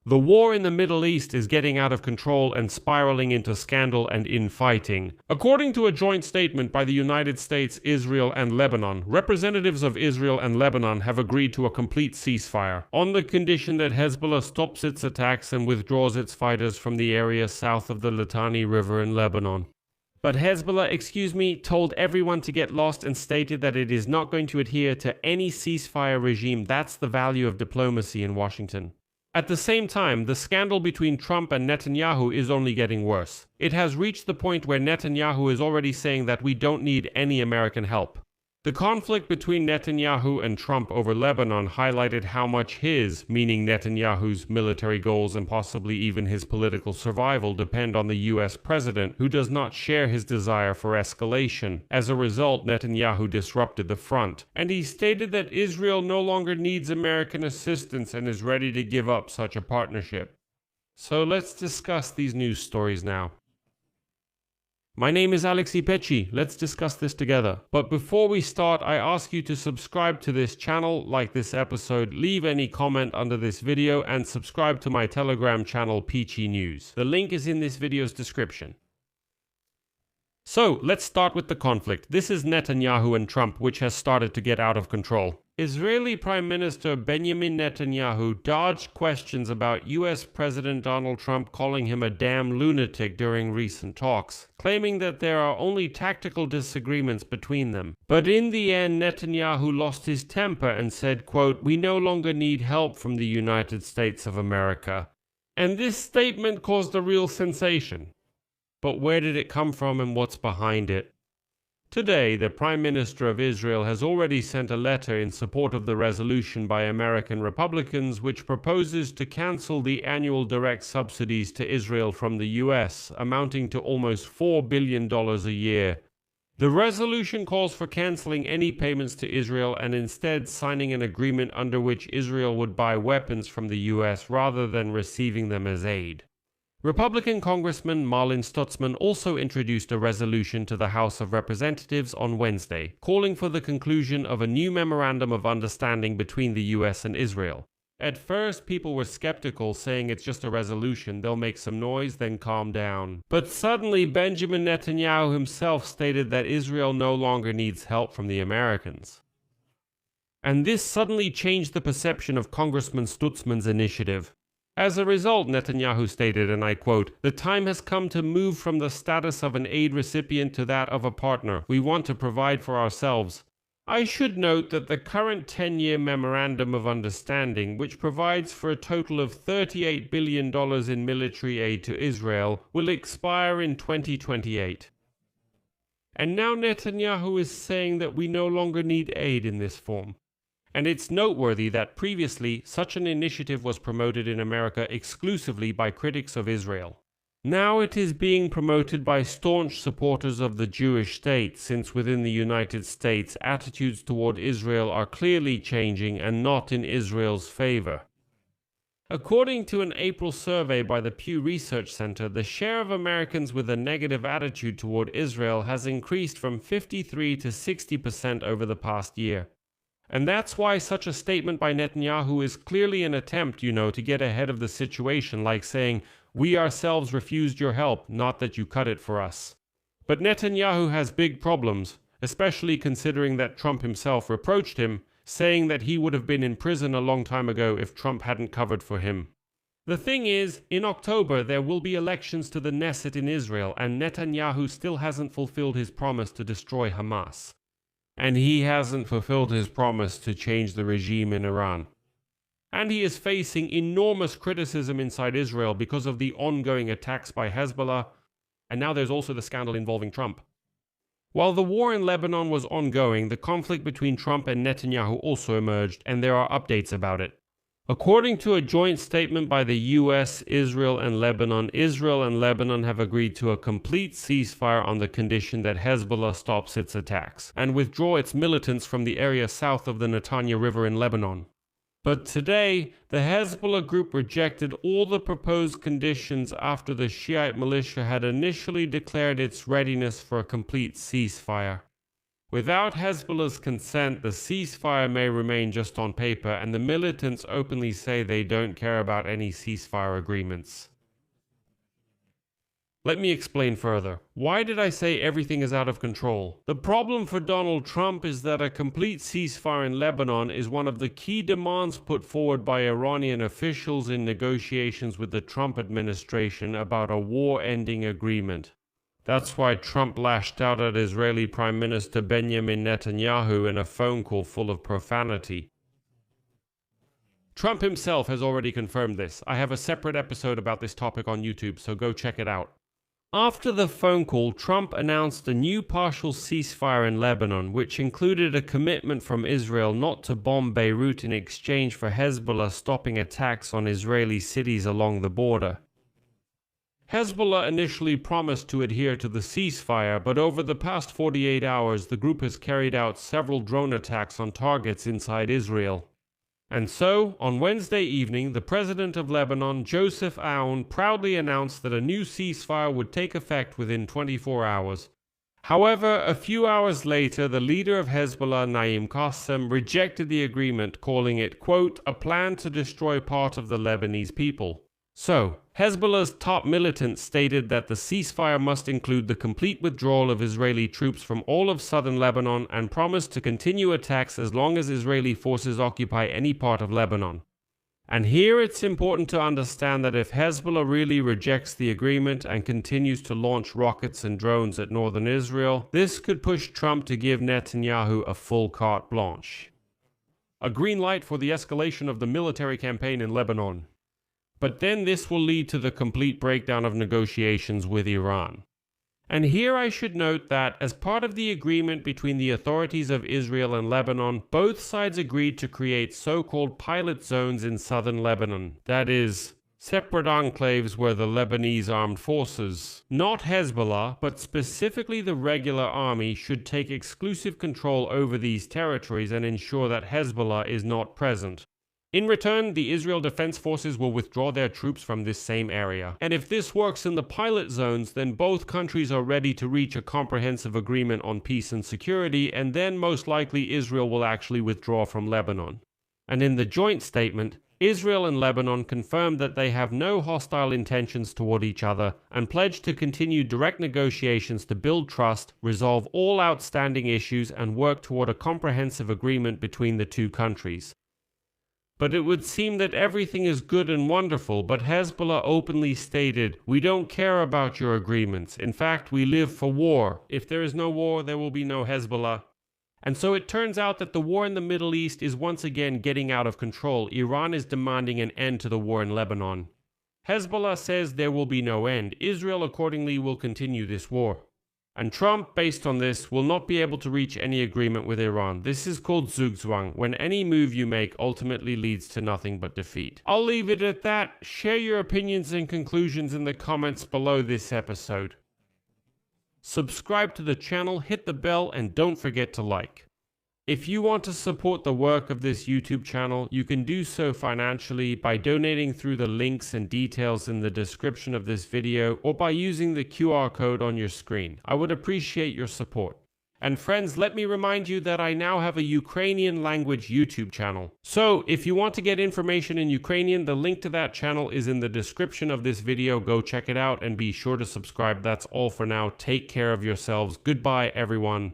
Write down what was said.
The war in the Middle East is getting out of control and spiraling into scandal and infighting. According to a joint statement by the United States, Israel, and Lebanon, representatives of Israel and Lebanon have agreed to a complete ceasefire, on the condition that Hezbollah stops its attacks and withdraws its fighters from the area south of the Litani River in Lebanon. But Hezbollah, told everyone to get lost and stated that it is not going to adhere to any ceasefire regime. That's the value of diplomacy in Washington. At the same time, the scandal between Trump and Netanyahu is only getting worse. It has reached the point where Netanyahu is already saying that we don't need any American help. The conflict between Netanyahu and Trump over Lebanon highlighted how much his, meaning Netanyahu's, military goals and possibly even his political survival depend on the US president, who does not share his desire for escalation. As a result, Netanyahu disrupted the front, and he stated that Israel no longer needs American assistance and is ready to give up such a partnership. So let's discuss these news stories now. My name is Alexei Pechi. Let's discuss this together. But before we start, I ask you to subscribe to this channel, like this episode, leave any comment under this video, and subscribe to my Telegram channel, Peachy News. The link is in this video's description. So, let's start with the conflict. This is Netanyahu and Trump, which has started to get out of control. Israeli Prime Minister Benjamin Netanyahu dodged questions about US President Donald Trump calling him a damn lunatic during recent talks, claiming that there are only tactical disagreements between them. But in the end, Netanyahu lost his temper and said, quote, "We no longer need help from the United States of America." And this statement caused a real sensation. But where did it come from and what's behind it? Today, the Prime Minister of Israel has already sent a letter in support of the resolution by American Republicans which proposes to cancel the annual direct subsidies to Israel from the US, amounting to almost $4 billion a year. The resolution calls for canceling any payments to Israel and instead signing an agreement under which Israel would buy weapons from the US rather than receiving them as aid. Republican Congressman Marlin Stutzman also introduced a resolution to the House of Representatives on Wednesday, calling for the conclusion of a new memorandum of understanding between the US and Israel. At first, people were skeptical, saying it's just a resolution, they'll make some noise, then calm down. But suddenly, Benjamin Netanyahu himself stated that Israel no longer needs help from the Americans. And this suddenly changed the perception of Congressman Stutzman's initiative. As a result, Netanyahu stated, and I quote, "The time has come to move from the status of an aid recipient to that of a partner. We want to provide for ourselves." I should note that the current 10-year Memorandum of Understanding, which provides for a total of $38 billion in military aid to Israel, will expire in 2028. And now Netanyahu is saying that we no longer need aid in this form. And it's noteworthy that previously such an initiative was promoted in America exclusively by critics of Israel. Now it is being promoted by staunch supporters of the Jewish state, since within the United States attitudes toward Israel are clearly changing and not in Israel's favor. According to an April survey by the Pew Research Center, the share of Americans with a negative attitude toward Israel has increased from 53% to 60% over the past year. And that's why such a statement by Netanyahu is clearly an attempt, to get ahead of the situation, like saying, "We ourselves refused your help, not that you cut it for us." But Netanyahu has big problems, especially considering that Trump himself reproached him, saying that he would have been in prison a long time ago if Trump hadn't covered for him. The thing is, in October there will be elections to the Knesset in Israel, and Netanyahu still hasn't fulfilled his promise to destroy Hamas. And he hasn't fulfilled his promise to change the regime in Iran. And he is facing enormous criticism inside Israel because of the ongoing attacks by Hezbollah, and now there's also the scandal involving Trump. While the war in Lebanon was ongoing, the conflict between Trump and Netanyahu also emerged, and there are updates about it. According to a joint statement by the US, Israel and Lebanon have agreed to a complete ceasefire on the condition that Hezbollah stops its attacks and withdraw its militants from the area south of the Litani River in Lebanon. But today, the Hezbollah group rejected all the proposed conditions after the Shiite militia had initially declared its readiness for a complete ceasefire. Without Hezbollah's consent, the ceasefire may remain just on paper, and the militants openly say they don't care about any ceasefire agreements. Let me explain further. Why did I say everything is out of control? The problem for Donald Trump is that a complete ceasefire in Lebanon is one of the key demands put forward by Iranian officials in negotiations with the Trump administration about a war-ending agreement. That's why Trump lashed out at Israeli Prime Minister Benjamin Netanyahu in a phone call full of profanity. Trump himself has already confirmed this. I have a separate episode about this topic on YouTube, so go check it out. After the phone call, Trump announced a new partial ceasefire in Lebanon, which included a commitment from Israel not to bomb Beirut in exchange for Hezbollah stopping attacks on Israeli cities along the border. Hezbollah initially promised to adhere to the ceasefire, but over the past 48 hours, the group has carried out several drone attacks on targets inside Israel. And so, on Wednesday evening, the president of Lebanon, Joseph Aoun, proudly announced that a new ceasefire would take effect within 24 hours. However, a few hours later, the leader of Hezbollah, Naim Qassem, rejected the agreement, calling it, quote, a plan to destroy part of the Lebanese people. So, Hezbollah's top militant stated that the ceasefire must include the complete withdrawal of Israeli troops from all of southern Lebanon and promised to continue attacks as long as Israeli forces occupy any part of Lebanon. And here it's important to understand that if Hezbollah really rejects the agreement and continues to launch rockets and drones at northern Israel, this could push Trump to give Netanyahu a full carte blanche. A green light for the escalation of the military campaign in Lebanon. But then this will lead to the complete breakdown of negotiations with Iran. And here I should note that, as part of the agreement between the authorities of Israel and Lebanon, both sides agreed to create so-called pilot zones in southern Lebanon, that is, separate enclaves where the Lebanese armed forces, not Hezbollah, but specifically the regular army, should take exclusive control over these territories and ensure that Hezbollah is not present. In return, the Israel Defense Forces will withdraw their troops from this same area. And if this works in the pilot zones, then both countries are ready to reach a comprehensive agreement on peace and security, and then most likely Israel will actually withdraw from Lebanon. And in the joint statement, Israel and Lebanon confirmed that they have no hostile intentions toward each other and pledged to continue direct negotiations to build trust, resolve all outstanding issues, and work toward a comprehensive agreement between the two countries. But it would seem that everything is good and wonderful, but Hezbollah openly stated, we don't care about your agreements. In fact, we live for war. If there is no war, there will be no Hezbollah. And so it turns out that the war in the Middle East is once again getting out of control. Iran is demanding an end to the war in Lebanon. Hezbollah says there will be no end. Israel accordingly will continue this war. And Trump, based on this, will not be able to reach any agreement with Iran. This is called Zugzwang, when any move you make ultimately leads to nothing but defeat. I'll leave it at that. Share your opinions and conclusions in the comments below this episode. Subscribe to the channel, hit the bell, and don't forget to like. If you want to support the work of this YouTube channel, you can do so financially by donating through the links and details in the description of this video or by using the QR code on your screen. I would appreciate your support. And friends, let me remind you that I now have a Ukrainian language YouTube channel. So, if you want to get information in Ukrainian, the link to that channel is in the description of this video. Go check it out and be sure to subscribe. That's all for now. Take care of yourselves. Goodbye, everyone.